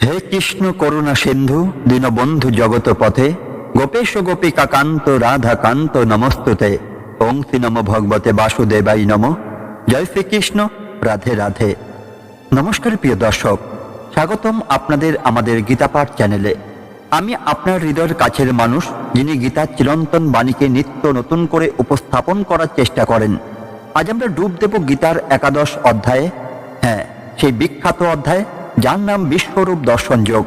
হে কৃষ্ণ করুণা সিন্ধু দীনবন্ধু জগত পথে গোপেশ গোপিকা কান্ত রাধা কান্ত নমস্তুতে। ওং শ্রী নম ভগবতে বাসুদেবাই নম। জয় শ্রীকৃষ্ণ, রাধে রাধে। নমস্কার প্রিয় দর্শক, স্বাগতম আপনাদের আমাদের গীতাপাঠ চ্যানেলে। আমি আপনার হৃদয়ের কাছের মানুষ, যিনি গীতার চিরন্তন বাণীকে নিত্য নতুন করে উপস্থাপন করার চেষ্টা করেন। আজ আমরা ডুব দেব গীতার একাদশ অধ্যায়ে। হ্যাঁ, সেই বিখ্যাত অধ্যায় যার নাম বিশ্বরূপ দর্শন যোগ।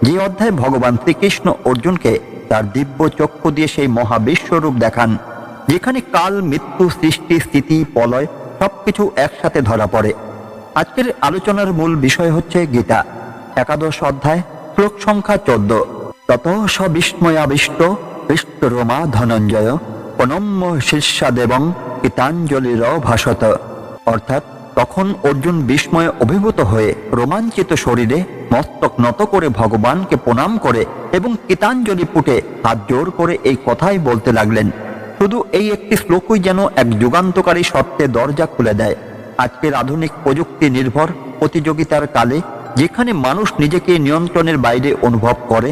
যে অধ্যায়ে ভগবান শ্রীকৃষ্ণ অর্জুনকে তার দিব্য চক্ষু দিয়ে সেই মহাবিশ্বরূপ দেখান, যেখানে কাল, মৃত্যু, সৃষ্টি, স্থিতি, প্রলয় সবকিছু একসাথে ধরা পড়ে। আজকের আলোচনার মূল বিষয় হচ্ছে গীতা একাদশ অধ্যায়, শ্লোক সংখ্যা 14। তত স বিস্ময়াবিষ্ট হৃষ্টরোমা ধনঞ্জয় প্রণম্য শীর্ষাদেবং গীতাঞ্জলির ভাষত। অর্থাৎ তখন অর্জুন বিস্ময়ে অভিভূত হয়ে রোমাঞ্চিত শরীরে মস্তক নত করে ভগবানকে প্রণাম করে এবং গীতাঞ্জলি পুটে হাত জোর করে এই কথাই বলতে লাগলেন। শুধু এই একটি শ্লোকই যেন এক যুগান্তকারী সত্যে দরজা খুলে দেয়। আজকের আধুনিক প্রযুক্তি নির্ভর প্রতিযোগিতার কালে, যেখানে মানুষ নিজেকে নিয়ন্ত্রণের বাইরে অনুভব করে,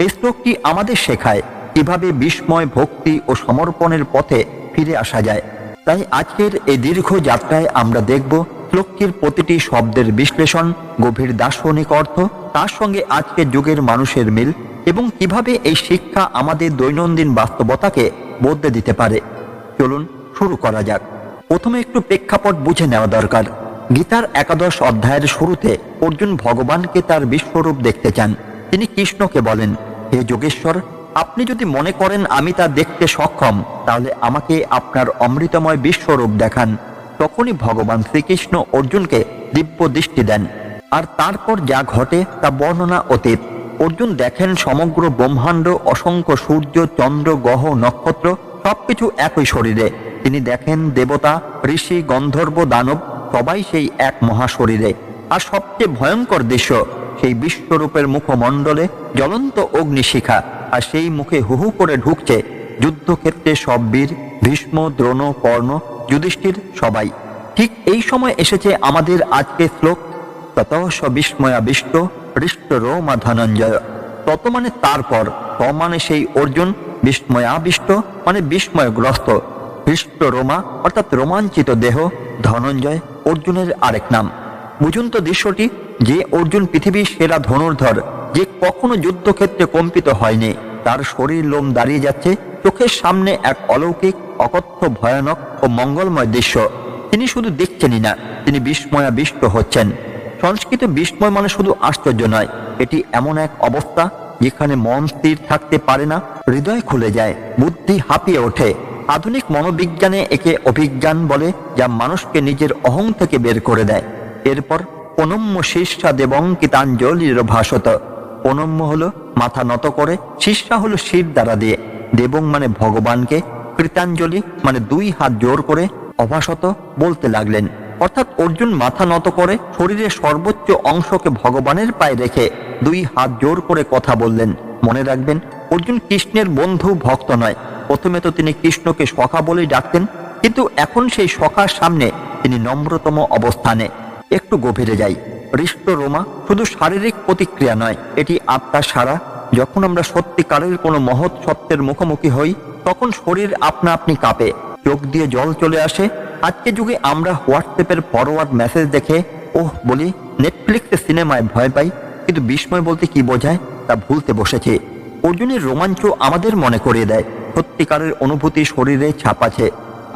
এই শ্লোকটি আমাদের শেখায় কিভাবে বিস্ময়, ভক্তি ও সমর্পণের পথে ফিরে আসা যায়। তাই আজকের এই দীর্ঘ যাত্রায় আমরা দেখব শ্লোকটির প্রতিটি শব্দের বিশ্লেষণ, গভীর দার্শনিক অর্থ, তার সঙ্গে আজকের যুগের মানুষের মিল এবং কিভাবে এই শিক্ষা আমাদের দৈনন্দিন বাস্তবতাকে বদলে দিতে পারে। চলুন শুরু করা যাক। প্রথমে একটু প্রেক্ষাপট বুঝে নেওয়া দরকার। গীতার একাদশ অধ্যায়ের শুরুতে অর্জুন ভগবানকে তার বিশ্বরূপ দেখতে চান। তিনি কৃষ্ণকে বলেন, হে যোগেশ্বর, আপনি যদি মনে করেন আমি তা দেখতে সক্ষম, তাহলে আমাকে আপনার অমৃতময় বিশ্বরূপ দেখান। তখনই ভগবান শ্রীকৃষ্ণ অর্জুনকে দিব্য দৃষ্টি দেন। আর তারপর যা ঘটে তা বর্ণনা অতীত। অর্জুন দেখেন সমগ্র ব্রহ্মাণ্ড, অসংখ্য সূর্য, চন্দ্র, গ্রহ, নক্ষত্র সবকিছু একই শরীরে। তিনি দেখেন দেবতা, ঋষি, গন্ধর্ব, দানব সবাই সেই এক মহাশরীরে। আর সবচেয়ে ভয়ঙ্কর দৃশ্য, সেই বিশ্বরূপের মুখমণ্ডলে জ্বলন্ত অগ্নিশিখা, আর সেই মুখে হুহু করে ঢুকছে যুদ্ধক্ষেত্রে সব বীর, ভীষ্ম, দ্রোণ, কর্ণ, যুধিষ্ঠির সবাই। ঠিক এই সময় এসেছে আমাদের আজকের শ্লোক, তত স বিস্ময়াবিষ্ট হৃষ্টরোমা ধনঞ্জয়। তত মানে তারপর, ত মানে সেই অর্জুন, বিস্ময়াবিষ্ট মানে বিস্ময়গ্রস্ত, হৃষ্টরোমা অর্থাৎ রোমাঞ্চিত দেহ, ধনঞ্জয় অর্জুনের আরেক নাম। বুঝুন তো দৃশ্যটি, যে অর্জুন পৃথিবীর সেরা ধনুর্ধর, যে কখনো যুদ্ধক্ষেত্রে কম্পিত হয়নি, তার শরীর লোম দাঁড়িয়ে যাচ্ছে, চোখের সামনে এক অলৌকিক, অকথ্য, ভয়ানক ও মঙ্গলময় দৃশ্য। তিনি শুধু দেখছেনই না, তিনি বিস্ময়াবিষ্ট হচ্ছেন। সংস্কৃত বিস্ময় মানে শুধু আশ্চর্য নয়, এটি এমন এক অবস্থা যেখানে মন স্থির থাকতে পারে না, হৃদয় খুলে যায়, বুদ্ধি হাঁপিয়ে ওঠে। আধুনিক মনোবিজ্ঞানে একে অভিজ্ঞান বলে, যা মানুষকে নিজের অহং থেকে বের করে দেয়। এরপর প্রণম্য শীর্ষা দেবং গীতাঞ্জলির ভাষত। প্রণম্য হলো মাথা নত করে, শীর্ষা হলো শির দ্বারা দিয়ে, দেবং মানে ভগবানকে, কৃতাঞ্জলি মানে দুই হাত জোর করে অভাষত বলতে লাগলেন। অর্থাৎ অর্জুন মাথা নত করে শরীরের সর্বোচ্চ অংশকে ভগবানের পায়ে রেখে দুই হাত জোর করে কথা বললেন। মনে রাখবেন, অর্জুন কৃষ্ণের বন্ধু, ভক্ত নয়। প্রথমে তো তিনি কৃষ্ণকে সখা বলেই ডাকতেন, কিন্তু এখন সেই সখার সামনে তিনি নম্রতম অবস্থানে। একটু গভীরে যাই। হৃষ্টরোমা শুধু শারীরিক প্রতিক্রিয়া নয়, এটি আত্মার সারা। যখন আমরা সত্যিকারের কোনো মহৎ সত্যের মুখোমুখি হই, তখন শরীর আপনা আপনি কাঁপে, চোখ দিয়ে জল চলে আসে। আজকের যুগে আমরা হোয়াটসঅ্যাপের ফরওয়ার্ড মেসেজ দেখে ওহ বলি, নেটফ্লিক্সের সিনেমায় ভয় পাই, কিন্তু বিস্ময় বলতে কি বোঝায় তা ভুলতে বসেছে। অর্জুনের রোমাঞ্চ আমাদের মনে করিয়ে দেয় সত্যিকারের অনুভূতি শরীরে ছাপ আছে।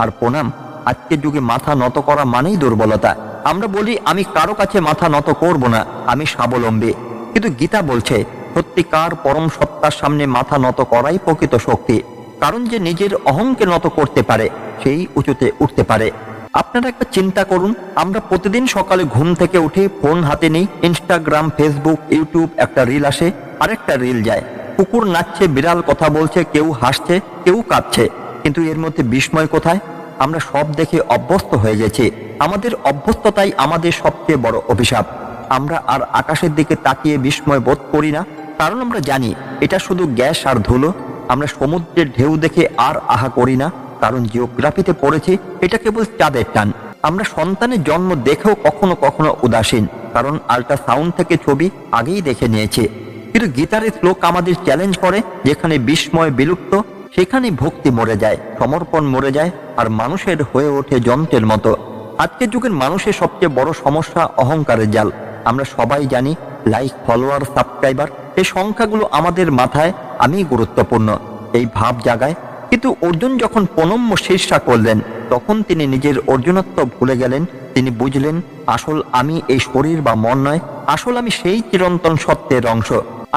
আর প্রণাম, আজকের যুগে মাথা নত করা মানেই দুর্বলতা। আমরা বলি আমি কারো কাছে মাথা নত করব না, আমি স্বাবলম্বী। কিন্তু গীতা বলছে সত্যিকার পরম সত্তার সামনে মাথা নত করাই প্রকৃত শক্তি। কারণ যে নিজের অহংকে নত করতে পারে, সেই উঁচুতে উঠতে পারে। আপনারা একটা চিন্তা করুন, আমরা প্রতিদিন সকালে ঘুম থেকে উঠে ফোন হাতে নিই, ইনস্টাগ্রাম, ফেসবুক, ইউটিউব, একটা রিল আসে, আরেকটা রিল যায়, কুকুর নাচছে, বিড়াল কথা বলছে, কেউ হাসছে, কেউ কাঁদছে, কিন্তু এর মধ্যে বিস্ময় কোথায়? আমরা সব দেখে অভ্যস্ত হয়ে গেছি। আমাদের অভ্যস্ততাই আমাদের সবচেয়ে বড় অভিশাপ। আমরা আর আকাশের দিকে তাকিয়ে বিস্ময় বোধ করি না, কারণ আমরা জানি এটা শুধু গ্যাস আর ধুলো। আমরা সমুদ্রের ঢেউ দেখে আর আহা করি না, কারণ জিওগ্রাফিতে পড়েছি এটা কেবল চাঁদের টান। আমরা সন্তানের জন্ম দেখেও কখনো কখনো উদাসীন, কারণ আল্ট্রাসাউন্ড থেকে ছবি আগেই দেখে নিয়েছে। কিন্তু গীতার শ্লোক আমাদের চ্যালেঞ্জ করে, যেখানে বিস্ময় বিলুপ্ত সেখানে ভক্তি মরে যায়, সমর্পণ মরে যায়, আর মানুষের হয়ে ওঠে যন্ত্রের মতো। আজকের যুগের মানুষের সবচেয়ে বড় সমস্যা অহংকারের জাল। আমরা সবাই জানি লাইক, ফলোয়ার, সাবস্ক্রাইবার, এই সংখ্যাগুলো আমাদের মাথায় আমি গুরুত্বপূর্ণ এই ভাব জাগায়। কিন্তু অর্জুন যখন প্রণম্য শীর্ষা করলেন, তখন তিনি নিজের অর্জুনত্ব ভুলে গেলেন। তিনি বুঝলেন, আসল আমি এই শরীর বা মন নয়, আসল আমি সেই চিরন্তন সত্যের অংশ।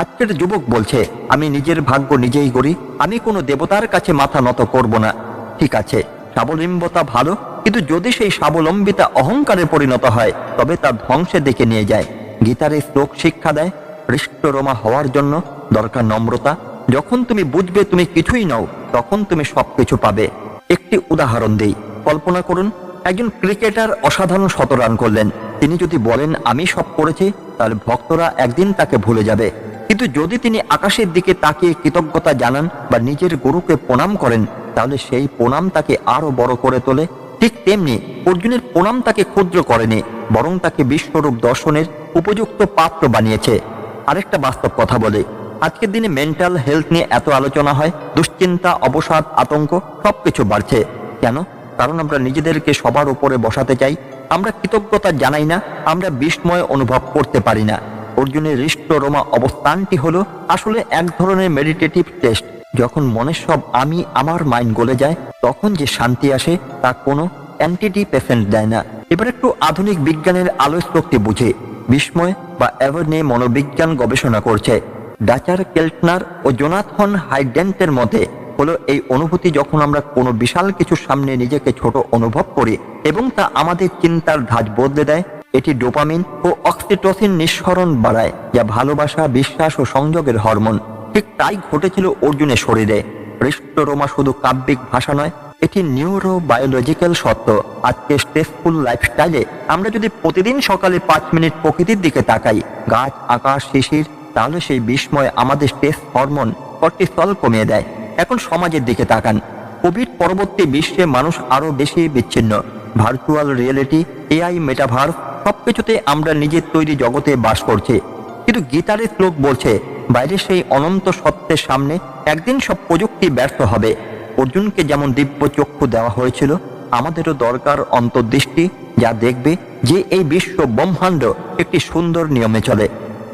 আজকের যুবক বলছে, আমি নিজের ভাগ্য নিজেই গড়ি, আমি কোনো দেবতার কাছে মাথা নত করব না। ঠিক আছে, স্বাবলম্বিতা ভালো, কিন্তু যদি সেই স্বাবলম্বিতা অহংকারে পরিণত হয়, তবে তা ধ্বংসের দিকে নিয়ে যায়। গীতার এই শ্লোক শিক্ষা দেয়, হৃষ্টরোমা হওয়ার জন্য দরকার নম্রতা। যখন তুমি বুঝবে তুমি কিছুই নও, তখন তুমি সবকিছু পাবে। একটি উদাহরণ দেই, কল্পনা করুন একজন ক্রিকেটার অসাধারণ 100 রান করলেন। তিনি যদি বলেন আমি সব করেছি, তাহলে ভক্তরা একদিন তাকে ভুলে যাবে। কিন্তু যদি তিনি আকাশের দিকে তাকিয়ে কৃতজ্ঞতা জানান বা নিজের গুরুকে প্রণাম করেন, তাহলে সেই প্রণাম তাকে আরো বড় করে তোলে। ঠিক তেমনি অর্জুনের প্রণাম তাকে ক্ষুদ্র করেনি, বরং তাকে বিশ্বরূপ দর্শনের উপযুক্ত পাত্র বানিয়েছে। আরেকটা বাস্তব কথা বলে, আজকের দিনে মেন্টাল হেলথ নিয়ে এত আলোচনা হয়, দুশ্চিন্তা, অবসাদ, আতঙ্ক সবকিছু বাড়ছে। কেন? কারণ আমরা নিজেদেরকে সবার উপরে বসাতে চাই। আমরা কৃতজ্ঞতা জানাই না, আমরা বিস্ময় অনুভব করতে পারি না। অর্জুনের হৃষ্টরোমা অবস্থানটি হলো আসলে এক ধরনের মেডিটেটিভ টেস্ট। যখন মনের সব আমি আমার মাইন্ড গলে যায়, তখন যে শান্তি আসে তা কোনো অ্যান্টিটি পেশেন্ট দেয় না। এবার একটু আধুনিক বিজ্ঞানের আলোয় শক্তি বুঝে বিস্ময় বা অ্যাওয়ারনেস মনোবিজ্ঞান গবেষণা করছে। ডাচার কেল্টনার ও জোনাথন হাইডেন্টের মধ্যে হলো এই অনুভূতি, যখন আমরা কোনো বিশাল কিছুর সামনে নিজেকে ছোট অনুভব করি এবং তা আমাদের চিন্তার ধাঁচ বদলে দেয়। এটি ডোপামিন ও অক্সিটোসিন নিঃসরণ বাড়ায়, যা ভালোবাসা, বিশ্বাস ও সংযোগের হরমোন। ঠিক তাই ঘটেছিল অর্জুনের শরীরে। হৃষ্টরোমা শুধু কাব্যিক ভাষা নয়, এটি নিউরোবায়োলজিক্যাল সত্য। আজকে স্ট্রেসফুল লাইফস্টাইলে আমরা যদি প্রতিদিন সকালে 5 মিনিট প্রকৃতির দিকে তাকাই, গাছ, আকাশ, শিশির, তাহলে সেই বিস্ময় আমাদের স্ট্রেস হরমোন কর্টিসল কমিয়ে দেয়। এখন সমাজের দিকে তাকান, কোভিড পরবর্তী বিশ্বে মানুষ আরো বেশি বিচ্ছিন্ন। ভার্চুয়াল রিয়েলিটি, এআই, মেটাভার্স, সবকিছুতে আমরা নিজের তৈরি জগতে বাস করছি। কিন্তু গীতার শ্লোক বলছে, বাইরে সেই অনন্ত সত্যের সামনে একদিন সব প্রযুক্তি ব্যর্থ হবে। অর্জুনকে যেমন দিব্য চক্ষু দেওয়া হয়েছিল, আমাদেরও দরকার অন্তর্দৃষ্টি, যা দেখবে যে এই বিশ্ব ব্রহ্মাণ্ড একটি সুন্দর নিয়মে চলে।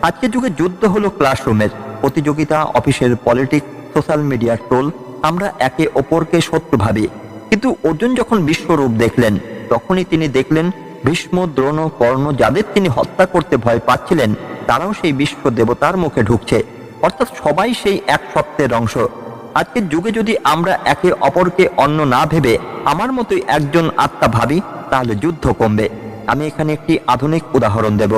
আজকের যুগে যুদ্ধ হলো ক্লাসরুমের, প্রতিযোগিতা, অফিসের পলিটিক্স, সোশ্যাল মিডিয়ার ট্রোল। আমরা একে অপরকে শত্রু ভাবি। কিন্তু অর্জুন যখন বিশ্বরূপ দেখলেন, তখনই তিনি দেখলেন ভীষ্ম, দ্রোণ, কর্ণ, যাদের তিনি হত্যা করতে ভয় পাচ্ছিলেন, তারাও সেই বিশ্ব দেবতার মুখে ঢুকছে। অর্থাৎ সবাই সেই এক সত্যের অংশ। আজকের যুগে যদি আমরা একে অপরকে অন্য না ভেবে আমার মতোই একজন আত্মা ভাবি, তাহলে যুদ্ধ কমবে। আমি এখানে একটি আধুনিক উদাহরণ দেব।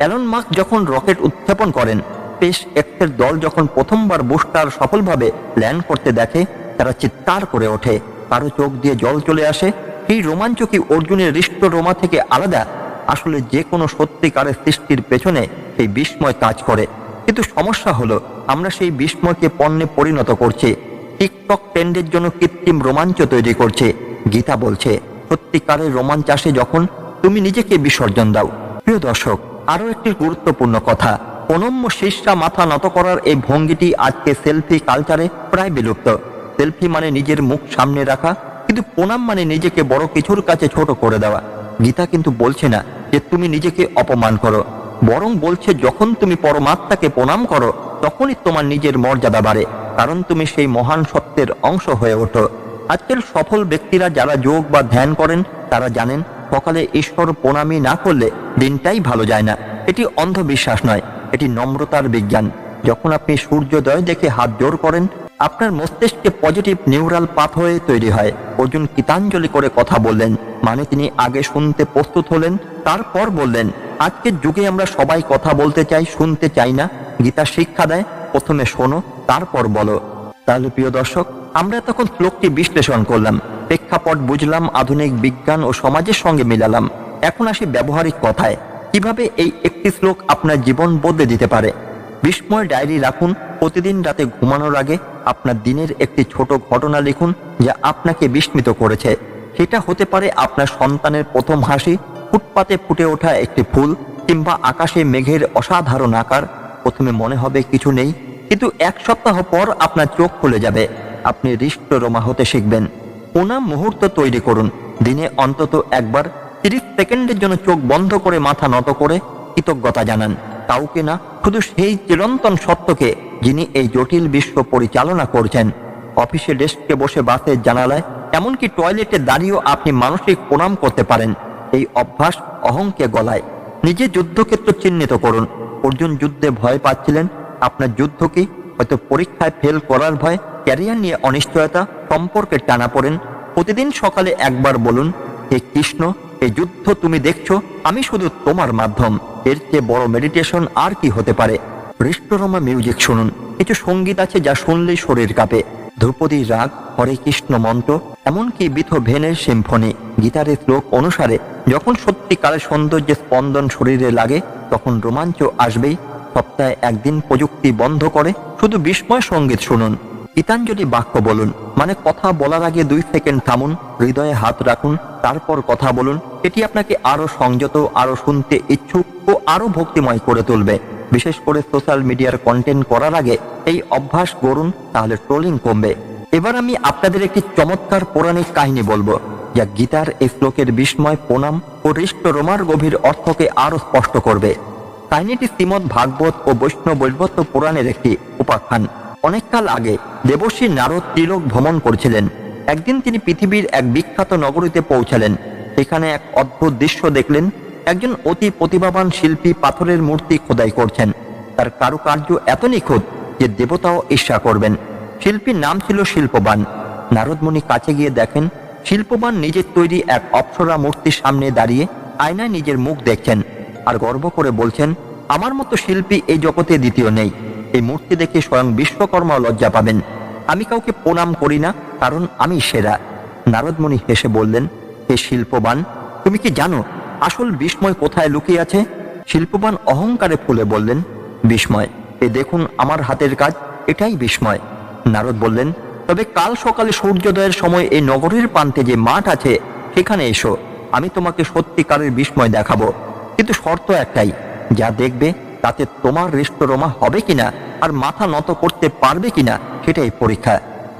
এলন মাস্ক যখন রকেট উৎক্ষেপণ করেন, স্পেস এক্সের দল যখন প্রথমবার বুস্টার সফলভাবে ল্যান্ড করতে দেখে, তারা চিৎকার করে ওঠে, কারো চোখ দিয়ে জল চলে আসে। এই রোমাঞ্চ কি অর্জুনের হৃষ্টরোমা থেকে আলাদা? আসলে যে কোনো সত্যিকারের সৃষ্টির পেছনে সেই বিস্ময় কাজ করে। কিন্তু সমস্যা হলো, আমরা সেই বিস্ময়কে পণ্যে পরিণত করছি। টিকটক ট্রেন্ডের জন্য কৃত্রিম রোমাঞ্চ তৈরি করছে। গীতা বলছে, সত্যিকারের রোমাঞ্চ আসে যখন তুমি নিজেকে বিসর্জন দাও। প্রিয় দর্শক, আরো একটি গুরুত্বপূর্ণ কথা, প্রণম্য শীর্ষা মাথা নত করার এই ভঙ্গিটি আজকে সেলফি কালচারে প্রায় বিলুপ্ত। সেলফি মানে নিজের মুখ সামনে রাখা, কিন্তু প্রণাম মানে নিজেকে বড় কিছুর কাছে ছোট করে দেওয়া। গীতা কিন্তু বলছে না যে তুমি নিজেকে অপমান করো, বরং বলছে যখন তুমি পরমাত্মাকে প্রণাম করো, তখনই তোমার নিজের মর্যাদা বাড়ে, কারণ তুমি সেই মহান সত্যের অংশ হয়ে ওঠো। আজকের সফল ব্যক্তিরা যারা যোগ বা ধ্যান করেন, তারা জানেন সকালে ঈশ্বর প্রণামী না করলে দিনটাই ভালো যায় না। এটি অন্ধবিশ্বাস নয়, এটি নম্রতার বিজ্ঞান। যখন আপনি সূর্যোদয় দেখে হাত জোড় করেন, আপনার মস্তিষ্কে পজিটিভ নিউরাল পাথওয়ে তৈরি হয়। অর্জুন গীতাঞ্জলি করে কথা বললেন, মানে তিনি আগে শুনতে প্রস্তুত হলেন, তারপর বললেন। আজকের যুগে আমরা সবাই কথা বলতে চাই, শুনতে চাই না। গীতা শিক্ষা দেয়, প্রথমে শোনো, তারপর বলো। তাহলে প্রিয় দর্শক, আমরা তখন শ্লোকটি বিশ্লেষণ করলাম, প্রেক্ষাপট বুঝলাম, আধুনিক বিজ্ঞান ও সমাজের সঙ্গে মিলালাম। এখন আসি ব্যবহারিক কথায়, কিভাবে এই একটি শ্লোক আপনার জীবন বদলে দিতে পারে। বিস্ময় ডায়েরি রাখুন। প্রতিদিন রাতে ঘুমানোর আগে আপনার দিনের একটি ছোট ঘটনা লিখুন, যা আপনাকে বিস্মিত করেছে। সেটা হতে পারে আপনার সন্তানের প্রথম হাসি, ফুটপাতে ফুটে ওঠা একটি ফুল, কিংবা আকাশে মেঘের অসাধারণ আকার। প্রথমে মনে হবে কিছু নেই, কিন্তু এক সপ্তাহ পর আপনার চোখ খুলে যাবে। আপনি হৃষ্টরোমা হতে শিখবেন। প্রণাম মুহূর্ত তৈরি করুন। দিনে অন্তত একবার 30 সেকেন্ডের জন্য চোখ বন্ধ করে মাথা নত করে কৃতজ্ঞতা জানান। কাউকে না, শুধু সেই চিরন্তন সত্যকে যিনি এই জটিল বিশ্ব পরিচালনা করছেন। অফিসে ডেস্কে বসে, বাসের জানালায়, এমনকি টয়লেটে দাঁড়িয়েও আপনি মানসিক প্রণাম করতে পারেন। এই অভ্যাস অহংকে গলায়। নিজের যুদ্ধক্ষেত্র চিহ্নিত করুন। অর্জুন যুদ্ধে ভয় পাচ্ছিলেন, আপনার যুদ্ধ কি? হয়তো পরীক্ষায় ফেল করার ভয়, ক্যারিয়ার নিয়ে অনিশ্চয়তা, সম্পর্কে টানাপোড়েন। প্রতিদিন সকালে একবার বলুন, হে কৃষ্ণ, এই যুদ্ধ তুমি দেখছো, আমি শুধু তোমার মাধ্যম। এর চেয়ে বড় মেডিটেশন আর কি হতে পারে? হৃষ্টরোমা মিউজিক শুনুন। কিছু সঙ্গীত আছে যা শুনলেই শরীর কাঁপে। ধ্রুপদী রাগ, হরে কৃষ্ণ মন্ত্র, এমনকি বিথোভেনের সিম্ফনি। গীতারের শ্লোক অনুসারে যখন সত্যিকারের সৌন্দর্যের স্পন্দন শরীরে লাগে, তখন রোমাঞ্চ আসবেই। সপ্তাহে একদিন প্রযুক্তি বন্ধ করে শুধু বিস্ময় সঙ্গীত শুনুন। গীতাঞ্জলি বাক্য বলুন, মানে কথা বলার আগে 2 সেকেন্ড থামুন, হৃদয়ে হাত রাখুন, তারপর কথা বলুন। এটি আপনাকে আরো সংযত, আরো শুনতে ইচ্ছুক ও আরো ভক্তিময় করে তুলবে। বিশেষ করে সোশ্যাল মিডিয়ার কন্টেন্ট করার আগে এই অভ্যাস গড়ুন, তাহলে ট্রোলিং কমবে। এবার আমি আপনাদের একটি চমৎকার পৌরাণিক কাহিনী বলবো, যা গীতার এই শ্লোকের বিস্ময়, প্রণাম ও হৃষ্টরোমার গভীর অর্থকে আরো স্পষ্ট করবে। কাহিনীটি শ্রীমদ্ ভাগবত ও বৈষ্ণব পুরাণের একটি উপাখ্যান। অনেককাল আগে দেবর্ষি নারদ ত্রিলোক ভ্রমণ করছিলেন। একদিন তিনি পৃথিবীর এক বিখ্যাত নগরীতে পৌঁছালেন। সেখানে এক অদ্ভুত দৃশ্য দেখলেন। একজন অতি প্রতিভাবান শিল্পী পাথরের মূর্তি খোদাই করছেন। তার কারুকার্য এত নিখুঁত যে দেবতাও ঈর্ষা করবেন। শিল্পীর নাম ছিল শিল্পবান। নারদমুনি কাছে গিয়ে দেখেন, শিল্পবান নিজের তৈরি এক অপ্সরা মূর্তির সামনে দাঁড়িয়ে আয়নায় নিজের মুখ দেখছেন আর গর্ব করে বলছেন, আমার মতো শিল্পী এই জগতে দ্বিতীয় নেই। এই মূর্তি দেখে স্বয়ং বিশ্বকর্মাও লজ্জা পাবেন। আমি কাউকে প্রণাম করি না, কারণ আমি সেরা। নারদমুনি হেসে বললেন, হে শিল্পবান, তুমি কি জানো আসল বিস্ময় কোথায় লুকিয়ে আছে? শিল্পবান অহংকারে ফুলে বললেন, বিস্ময়? এ দেখুন আমার হাতের কাজ, এটাই বিস্ময়। নারদ বললেন, তবে কাল সকালে সূর্যোদয়ের সময় এই নগরীর প্রান্তে যে মাঠ আছে, সেখানে এসো, আমি তোমাকে সত্যিকারের বিস্ময় দেখাবো। কিন্তু শর্ত একটাই, যা দেখবে তাতে তোমার হৃষ্টরোমা হবে কিনা আর মাথা নত করতে পারবে কিনা, সেটাই পরীক্ষা।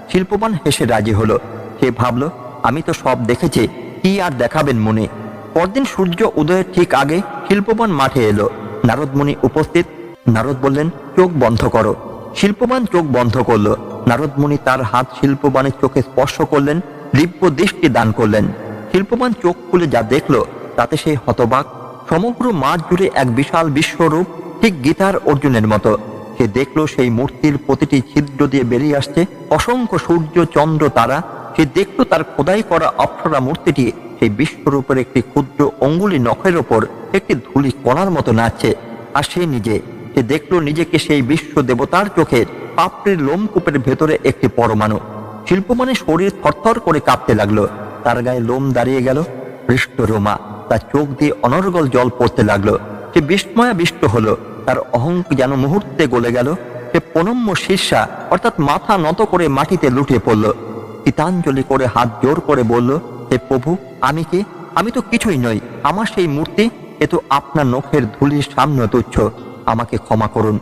শিল্পবান হেসে রাজি হলো। সে ভাবল, আমি তো সব দেখেছি, কি আর দেখাবেন মনে। পরদিন সূর্য উদয়ের ঠিক আগে শিল্পবান মাঠে এলো। নারদমুনি উপস্থিত। নারদ বললেন, চোখ বন্ধ করো। শিল্পবান চোখ বন্ধ করলো। নারদমুনি তার হাত শিল্পবানের চোখে স্পর্শ করলেন, দিব্য দৃষ্টি দান করলেন। শিল্পবান চোখ খুলে যা দেখলো, তাতে সে হতবাক। সমগ্র মাঠ জুড়ে এক বিশাল বিশ্বরূপ, ঠিক গীতার অর্জুনের মতো। সে দেখলো সেই মূর্তির প্রতিটি ছিদ্র দিয়ে বেরিয়ে আসছে অসংখ্য সূর্য, চন্দ্র, তারা। সে দেখলো তার খোদাই করা অপ্সরা মূর্তিটি সেই বিশ্বরূপের একটি ক্ষুদ্র অঙ্গুলি নখের ওপর একটি ধূলি কণার মতো নাচছে। আর সে দেখলো নিজেকে সেই বিশ্ব দেবতার চোখের পাপড়ির লোমকূপের ভেতরে একটি পরমাণু। শিল্পমানের শরীর থরথর করে কাঁপতে লাগলো। তার গায়ে লোম দাঁড়িয়ে গেল, হৃষ্টরোমা। তার চোখ দিয়ে অনর্গল জল পড়তে লাগলো। সে বিস্ময়াবিষ্ট হলো। তার অহংক যেন মুহূর্তে গলে গেল। সে প্রণম্য শীর্ষা, অর্থাৎ মাথা নত করে মাটিতে লুটিয়ে পড়ল। গীতাঞ্জলি করে হাত জোর করে বলল, হে প্রভু, আমি কে? আমি তো কিছুই নই। আমার সেই মূর্তি, এ তো আপনার নখের ধুলির সামনে তুচ্ছ। আমাকে ক্ষমা করুন।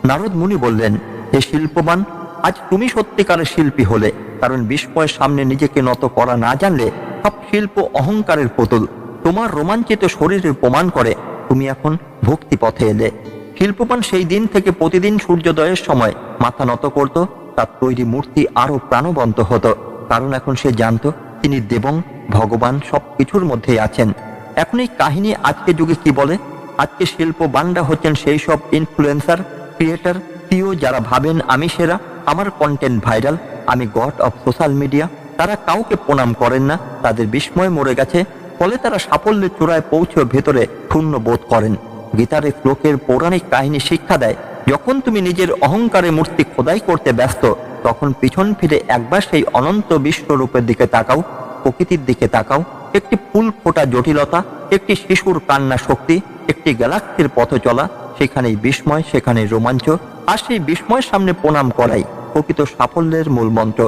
নারদ মুনি বললেন, হে শিল্পবান, আজ তুমি সত্যিকারের শিল্পী হলে, কারণ বিস্ময়ের সামনে নিজেকে নত করা না জানলে সব শিল্প অহংকারের পুতুল। তোমার রোমাঞ্চিত শরীরের প্রমাণ করে তুমি এখন ভক্তি পথে এলে। শিল্পবান সেই দিন থেকে প্রতিদিন সূর্যোদয়ের সময় মাথা নত করত। তার তৈরি মূর্তি আরো প্রাণবন্ত হতো, কারণ এখন সে জানত তিনি দেবং, ভগবান সব কিছুর মধ্যেই আছেন। এখন এই কাহিনী আজকে যুগে কি বলে? আজকে শিল্পবানরা হচ্ছেন সেই সব ইনফ্লুয়েন্সার, ক্রিয়েটার, সিও যারা ভাবেন আমি সেরা, আমার কন্টেন্ট ভাইরাল, আমি গড অফ সোশ্যাল মিডিয়া। তারা কাউকে প্রণাম করেন না, তাদের বিস্ময় মরে গেছে। ফলে তারা সাফল্যের চূড়ায় পৌঁছে ভেতরে শূন্য বোধ করেন। গীতার এই শ্লোকের পৌরাণিক কাহিনী শিক্ষা দেয়, যখন তুমি নিজের অহংকারে মূর্তি খোদাই করতে ব্যস্ত, তখন পিছন ফিরে একবার সেই অনন্ত বিশ্বরূপের দিকে তাকাও, প্রকৃতির দিকে তাকাও। একটি ফুল ফোটা জটিলতা, একটি শিশুর কান্না শক্তি, একটি গ্যালাক্সির পথ চলা, সেখানেই বিস্ময়, সেখানেই রোমাঞ্চ। আর সেই বিস্ময়ের সামনে প্রণাম করাই প্রকৃত সাফল্যের মূল মন্ত্র।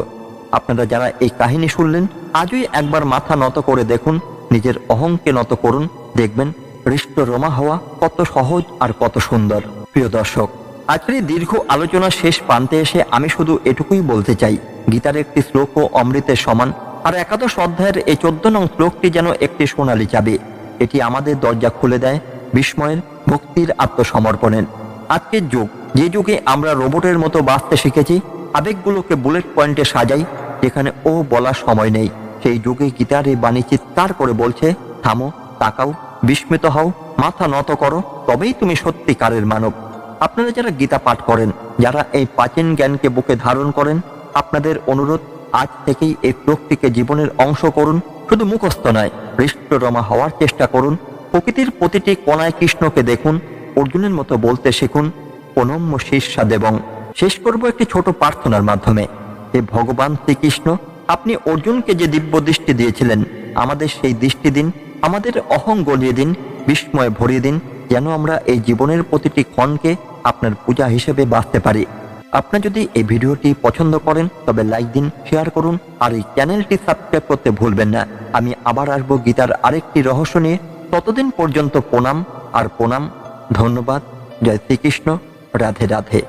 আপনারা যারা এই কাহিনী শুনলেন, আজই একবার মাথা নত করে দেখুন, নিজের অহংকে নত করুন, দেখবেন হৃষ্ট রোমা হওয়া কত সহজ আর কত সুন্দর। প্রিয় দর্শক, আজকের এই দীর্ঘ আলোচনার শেষ প্রান্তে এসে আমি শুধু এটুকুই বলতে চাই, গীতার একটি শ্লোকও অমৃতের সমান, আর একাদশ অধ্যায়ের এই 14 নং শ্লোকটি যেন একটি সোনালী চাবি। এটি আমাদের দরজা খুলে দেয় বিস্ময়ের, ভক্তির, আত্মসমর্পণের। আজকের যুগ, যে যুগে আমরা রোবটের মতো বাঁচতে শিখেছি, আবেগগুলোকে বুলেট পয়েন্টে সাজাই, যেখানে ও বলার সময় নেই, সেই যুগে গীতার এই বাণী চিৎকার করে বলছে, থামো, তাকাও, বিস্মিত হও, মাথা নত করো, তবেই তুমি সত্যিকারের মানব। আপনারা যারা গীতা পাঠ করেন, যারা এই প্রাচীন জ্ঞানকে বুকে ধারণ করেন, আপনাদের অনুরোধ, আজ থেকেই এই শ্লোকটিকে জীবনের অংশ করুন। শুধু মুখস্থ নয়, হৃষ্টরমা হওয়ার চেষ্টা করুন। প্রকৃতির প্রতিটি কোণায় কৃষ্ণকে দেখুন, অর্জুনের মতো বলতে শিখুন, প্রণম্য শীর্ষা দেবং। শেষ করব একটি ছোট প্রার্থনার মাধ্যমে। হে ভগবান শ্রীকৃষ্ণ, আপনি অর্জুনকে যে দিব্য দৃষ্টি দিয়েছিলেন, আমাদের সেই দৃষ্টি দিন, আমাদের অহং গলিয়ে দিন, বিস্ময়ে ভরিয়ে দিন, যেন আমরা এই জীবনের প্রতিটি ক্ষণকে আপনার পূজা হিসেবে বাঁচতে পারি। আপনার যদি এই ভিডিওটি পছন্দ করেন তবে লাইক দিন, শেয়ার করুন, আর এই চ্যানেলটি সাবস্ক্রাইব করতে ভুলবেন না। আমি আবার আসবো গীতার আরেকটি রহস্য নিয়ে। ততদিন পর্যন্ত প্রণাম আর প্রণাম। ধন্যবাদ। জয় শ্রীকৃষ্ণ। রাধে রাধে।